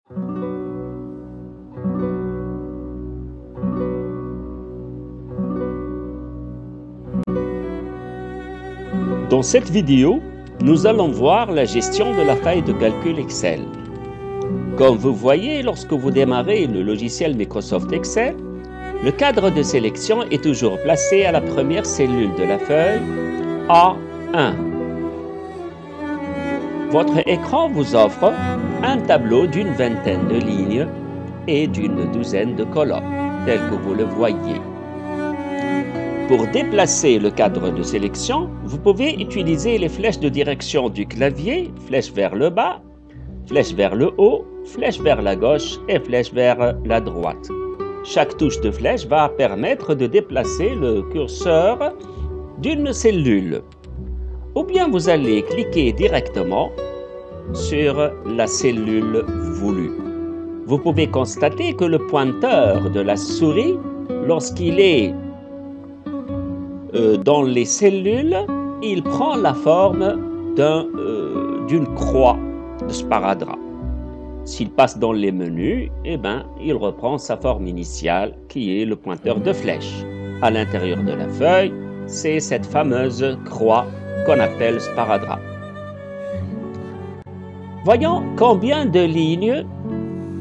Dans cette vidéo, nous allons voir la gestion de la feuille de calcul Excel. Comme vous voyez, lorsque vous démarrez le logiciel Microsoft Excel, le cadre de sélection est toujours placé à la première cellule de la feuille A1. Votre écran vous offre un tableau d'une vingtaine de lignes et d'une douzaine de colonnes, tel que vous le voyez. Pour déplacer le cadre de sélection, vous pouvez utiliser les flèches de direction du clavier, flèche vers le bas, flèche vers le haut, flèche vers la gauche et flèche vers la droite. Chaque touche de flèche va permettre de déplacer le curseur d'une cellule. Ou bien vous allez cliquer directement sur la cellule voulue. Vous pouvez constater que le pointeur de la souris, lorsqu'il est dans les cellules, il prend la forme d'une croix de sparadrap. S'il passe dans les menus, il reprend sa forme initiale qui est le pointeur de flèche. À l'intérieur de la feuille, c'est cette fameuse croix qu'on appelle sparadrap. Voyons combien de lignes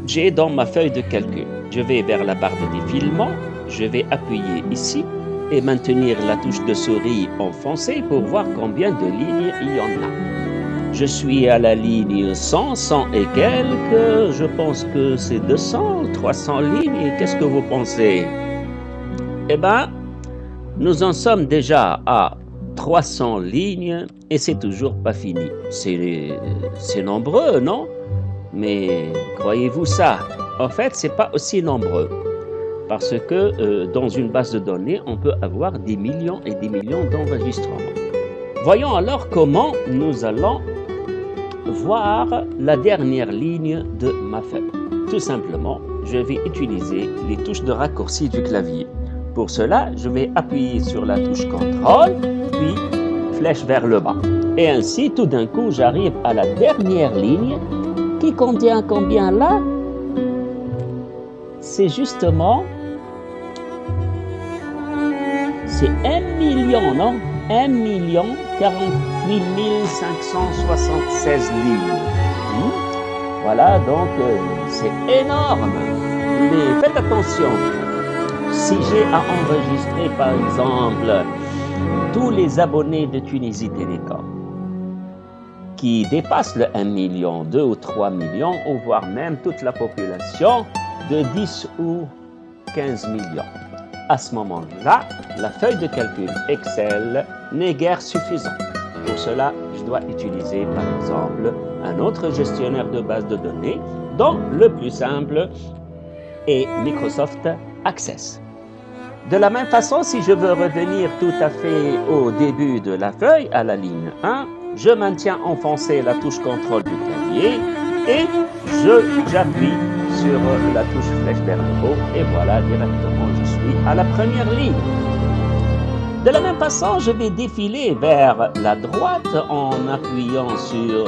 j'ai dans ma feuille de calcul. Je vais vers la barre de défilement, je vais appuyer ici et maintenir la touche de souris enfoncée pour voir combien de lignes il y en a. Je suis à la ligne 100, 100 et quelques, je pense que c'est 200, 300 lignes. Qu'est-ce que vous pensez? Nous en sommes déjà à 300 lignes et c'est toujours pas fini. C'est nombreux, non? Mais croyez-vous ça? En fait, c'est pas aussi nombreux. Parce que dans une base de données, on peut avoir des millions et des millions d'enregistrements. Voyons alors comment nous allons voir la dernière ligne de ma feuille. Tout simplement, je vais utiliser les touches de raccourci du clavier. Pour cela, je vais appuyer sur la touche CTRL, puis flèche vers le bas. Et ainsi, tout d'un coup, j'arrive à la dernière ligne qui contient combien là? C'est justement... c'est 1 million, non? 1 48 576 lignes. Voilà, donc c'est énorme. Mais faites attention. Si j'ai à enregistrer, par exemple, tous les abonnés de Tunisie Télécom, qui dépassent le 1 million, 2 ou 3 millions, ou voire même toute la population de 10 ou 15 millions. À ce moment-là, la feuille de calcul Excel n'est guère suffisante. Pour cela, je dois utiliser par exemple un autre gestionnaire de base de données dont le plus simple est Microsoft Access. De la même façon, si je veux revenir tout à fait au début de la feuille, à la ligne 1, je maintiens enfoncé la touche CTRL du clavier et j'appuie sur la touche flèche vers le haut et voilà, directement je suis à la première ligne. De la même façon, je vais défiler vers la droite en appuyant sur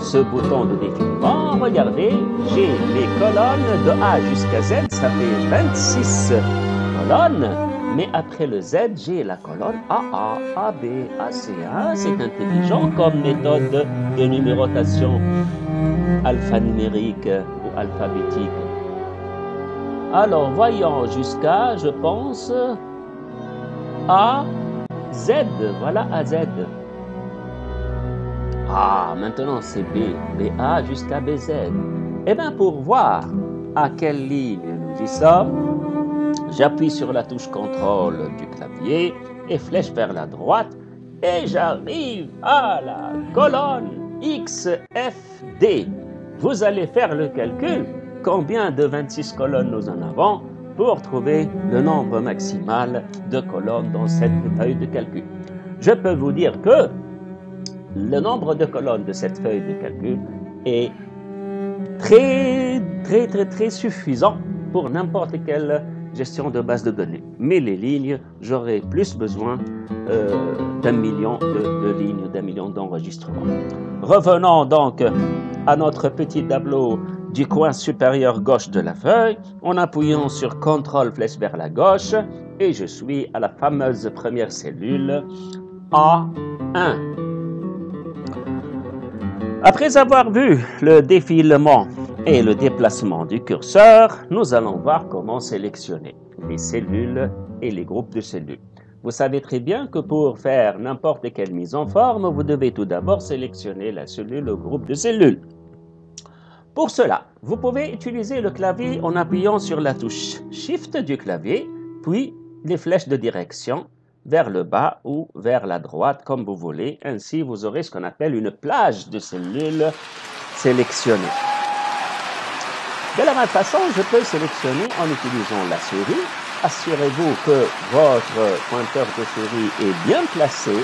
ce bouton de défilement. Regardez, j'ai les colonnes de A jusqu'à Z, ça fait 26 colonnes. Mais après le Z, j'ai la colonne AA, AB, ACA. C'est intelligent comme méthode de numérotation alphanumérique ou alphabétique. Alors, voyons jusqu'à, je pense, A, Z. Voilà AZ. Ah, maintenant c'est B. BA jusqu'à BZ. Eh bien, pour voir à quelle ligne nous y sommes, j'appuie sur la touche CTRL du clavier et flèche vers la droite et j'arrive à la colonne XFD. Vous allez faire le calcul, combien de 26 colonnes nous en avons pour trouver le nombre maximal de colonnes dans cette feuille de calcul. Je peux vous dire que le nombre de colonnes de cette feuille de calcul est très suffisant pour n'importe quelle gestion de base de données. Mais les lignes, j'aurai plus besoin d'1 million de lignes, d'1 million d'enregistrements. Revenons donc à notre petit tableau du coin supérieur gauche de la feuille en appuyant sur CTRL flèche vers la gauche et je suis à la fameuse première cellule A1. Après avoir vu le défilement et le déplacement du curseur, nous allons voir comment sélectionner les cellules et les groupes de cellules. Vous savez très bien que pour faire n'importe quelle mise en forme, vous devez tout d'abord sélectionner la cellule ou groupe de cellules. Pour cela, vous pouvez utiliser le clavier en appuyant sur la touche Shift du clavier, puis les flèches de direction vers le bas ou vers la droite, comme vous voulez. Ainsi, vous aurez ce qu'on appelle une plage de cellules sélectionnées. De la même façon, je peux sélectionner en utilisant la souris. Assurez-vous que votre pointeur de souris est bien placé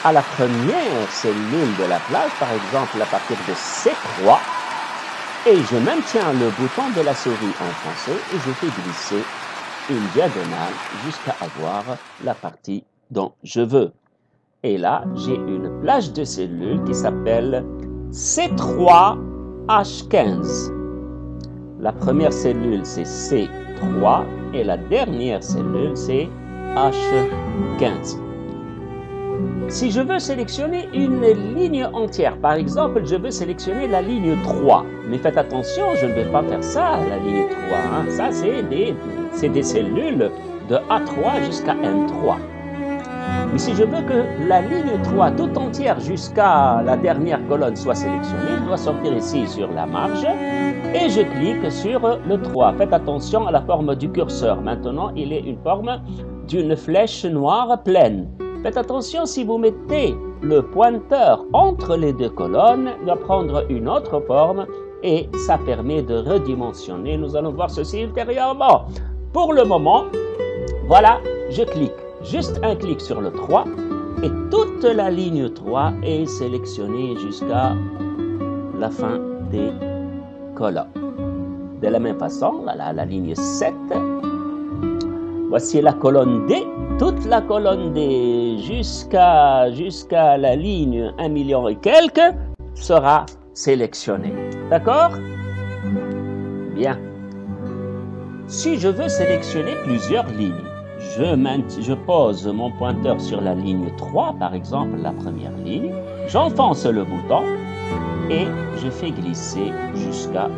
à la première cellule de la plage, par exemple à partir de C3, et je maintiens le bouton de la souris enfoncé et je fais glisser une diagonale jusqu'à avoir la partie dont je veux. Et là, j'ai une plage de cellules qui s'appelle C3H15. La première cellule, c'est C3 et la dernière cellule, c'est H15. Si je veux sélectionner une ligne entière, par exemple, je veux sélectionner la ligne 3. Mais faites attention, je ne vais pas faire ça, la ligne 3. Hein. Ça, c'est des cellules de A3 jusqu'à M3. Mais si je veux que la ligne 3 tout entière jusqu'à la dernière colonne soit sélectionnée, je dois sortir ici sur la marge et je clique sur le 3. Faites attention à la forme du curseur. Maintenant, il est une forme d'une flèche noire pleine. Faites attention, si vous mettez le pointeur entre les deux colonnes, il va prendre une autre forme et ça permet de redimensionner. Nous allons voir ceci ultérieurement. Pour le moment, voilà, je clique. Juste un clic sur le 3 et toute la ligne 3 est sélectionnée jusqu'à la fin des colonnes. De la même façon, voilà la ligne 7. Voici la colonne D. Toute la colonne D jusqu'à la ligne 1 million et quelques sera sélectionnée. D'accord? Bien. Si je veux sélectionner plusieurs lignes, je pose mon pointeur sur la ligne 3, par exemple la première ligne, j'enfonce le bouton et je fais glisser jusqu'à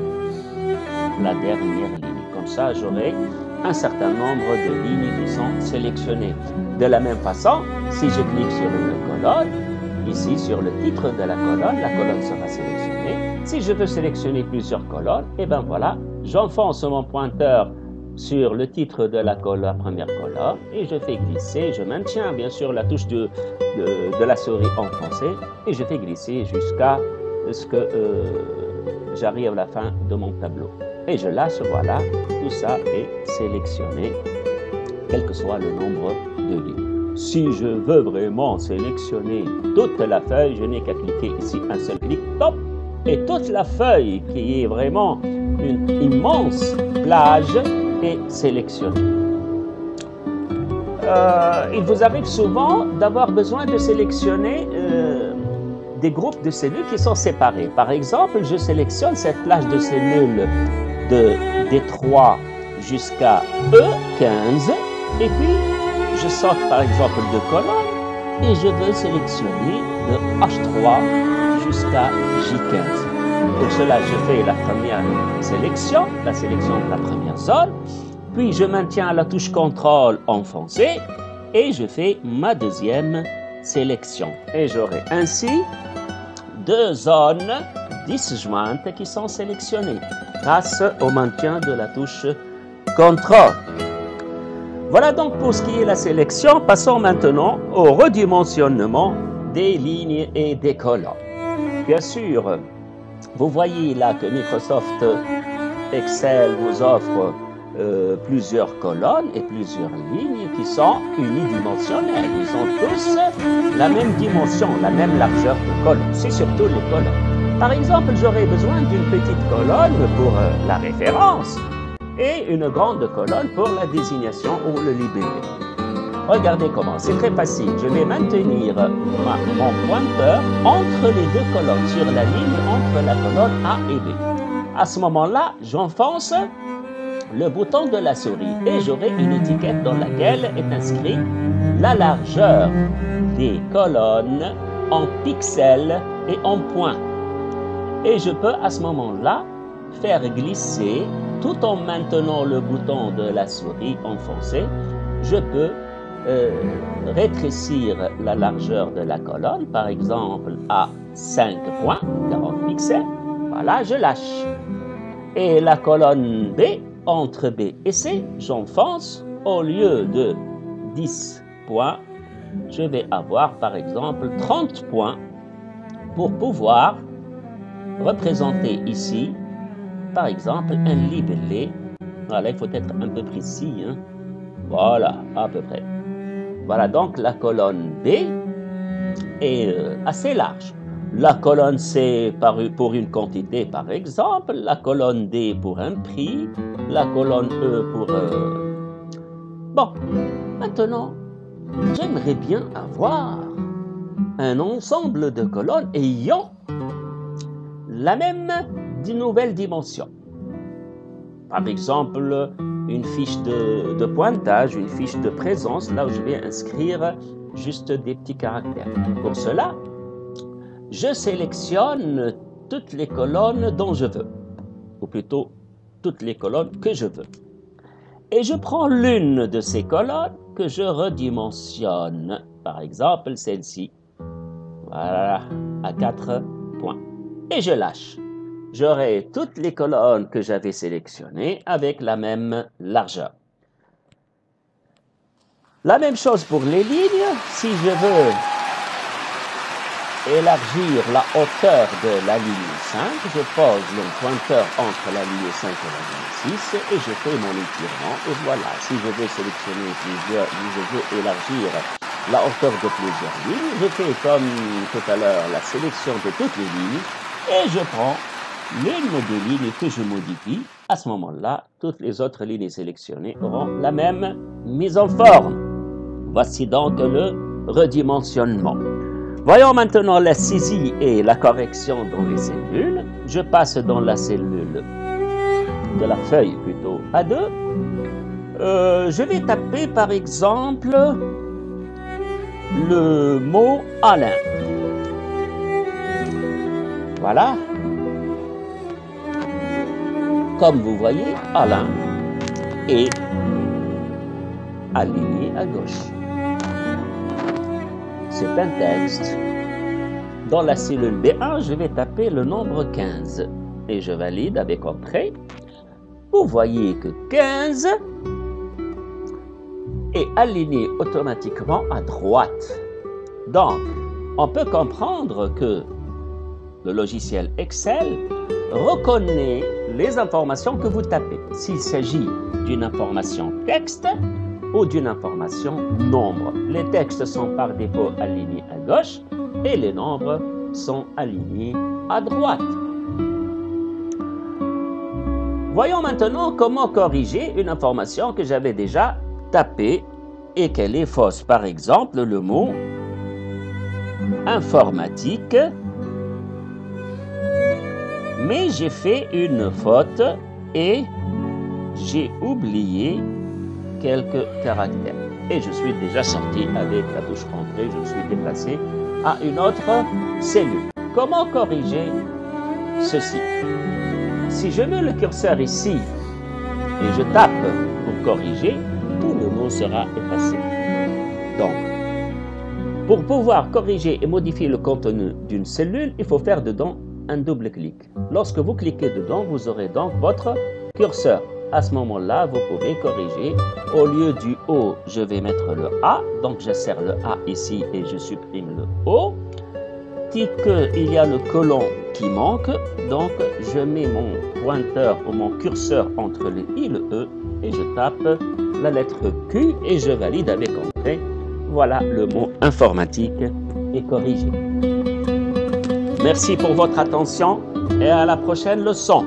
la dernière ligne. Comme ça, j'aurai un certain nombre de lignes qui sont sélectionnées. De la même façon, si je clique sur une colonne, ici sur le titre de la colonne sera sélectionnée. Si je veux sélectionner plusieurs colonnes, et bien voilà, j'enfonce mon pointeur sur le titre de la première colonne et je fais glisser, je maintiens bien sûr la touche de la souris enfoncée et je fais glisser jusqu'à ce que j'arrive à la fin de mon tableau. Et je lâche, voilà, tout ça est sélectionné, quel que soit le nombre de lignes. Si je veux vraiment sélectionner toute la feuille, je n'ai qu'à cliquer ici un seul clic, top, et toute la feuille qui est vraiment une immense plage est sélectionnée. Il vous arrive souvent d'avoir besoin de sélectionner des groupes de cellules qui sont séparés. Par exemple, je sélectionne cette plage de cellules de D3 jusqu'à E15 et puis je saute par exemple deux colonnes et je veux sélectionner de H3 jusqu'à J15. Pour cela, je fais la première sélection, la sélection de la première zone, puis je maintiens la touche CTRL enfoncée et je fais ma deuxième sélection. Et j'aurai ainsi deux zones disjointes qui sont sélectionnées grâce au maintien de la touche CTRL. Voilà donc pour ce qui est la sélection. Passons maintenant au redimensionnement des lignes et des colonnes. Bien sûr, vous voyez là que Microsoft Excel vous offre plusieurs colonnes et plusieurs lignes qui sont unidimensionnelles. Ils ont tous la même dimension, la même largeur de colonne. C'est surtout les colonnes. Par exemple, j'aurais besoin d'une petite colonne pour la référence et une grande colonne pour la désignation ou le libellé. Regardez comment, c'est très facile. Je vais maintenir mon pointeur entre les deux colonnes, sur la ligne entre la colonne A et B. À ce moment-là, j'enfonce le bouton de la souris et j'aurai une étiquette dans laquelle est inscrit la largeur des colonnes en pixels et en points. Et je peux à ce moment-là faire glisser, tout en maintenant le bouton de la souris enfoncé, je peux rétrécir la largeur de la colonne, par exemple à 5 points, 40 pixels. Voilà, je lâche. Et la colonne B, entre B et C, j'enfonce, au lieu de 10 points, je vais avoir par exemple 30 points pour pouvoir représenter ici, par exemple, un libellé. Voilà, il faut être un peu précis, hein. Voilà, à peu près. Voilà, donc la colonne B est assez large. La colonne C pour une quantité, par exemple, la colonne D pour un prix, la colonne E pour... Bon, maintenant, j'aimerais bien avoir un ensemble de colonnes ayant la même nouvelle dimension. Par exemple, une fiche de pointage, une fiche de présence, là où je vais inscrire juste des petits caractères. Pour cela, je sélectionne toutes les colonnes dont je veux, ou plutôt toutes les colonnes que je veux. Et je prends l'une de ces colonnes que je redimensionne, par exemple celle-ci, voilà, à 4 points. Et je lâche. J'aurai toutes les colonnes que j'avais sélectionnées avec la même largeur. La même chose pour les lignes. Si je veux élargir la hauteur de la ligne 5, je pose le pointeur entre la ligne 5 et la ligne 6 et je fais mon étirement. Et voilà, si je veux sélectionner plusieurs, je veux élargir la hauteur de plusieurs lignes, je fais comme tout à l'heure la sélection de toutes les lignes et je prends l'une des lignes que je modifie. À ce moment-là, toutes les autres lignes sélectionnées auront la même mise en forme. Voici donc le redimensionnement. Voyons maintenant la saisie et la correction dans les cellules. Je passe dans la cellule de la feuille plutôt A2. Je vais taper par exemple le mot Alain. Voilà. Comme vous voyez, Alain est aligné à gauche. C'est un texte. Dans la cellule B1, je vais taper le nombre 15 et je valide avec Entrée. Vous voyez que 15 est aligné automatiquement à droite. Donc, on peut comprendre que le logiciel Excel reconnaît les informations que vous tapez. S'il s'agit d'une information texte ou d'une information nombre. Les textes sont par défaut alignés à gauche et les nombres sont alignés à droite. Voyons maintenant comment corriger une information que j'avais déjà tapée et qu'elle est fausse. Par exemple, le mot informatique. Mais j'ai fait une faute et j'ai oublié quelques caractères. Et je suis déjà sorti avec la touche rentrée, je suis déplacé à une autre cellule. Comment corriger ceci? Si je mets le curseur ici et je tape pour corriger, tout le mot sera effacé. Donc, pour pouvoir corriger et modifier le contenu d'une cellule, il faut faire dedans un double clic. Lorsque vous cliquez dedans, vous aurez donc votre curseur. À ce moment-là, vous pouvez corriger. Au lieu du O, je vais mettre le A. Donc, j'insère le A ici et je supprime le O. Dit qu'il y a le colon qui manque. Donc, je mets mon pointeur ou mon curseur entre le I et le E et je tape la lettre Q et je valide avec Entrée. Voilà, le mot informatique est corrigé. Merci pour votre attention et à la prochaine leçon.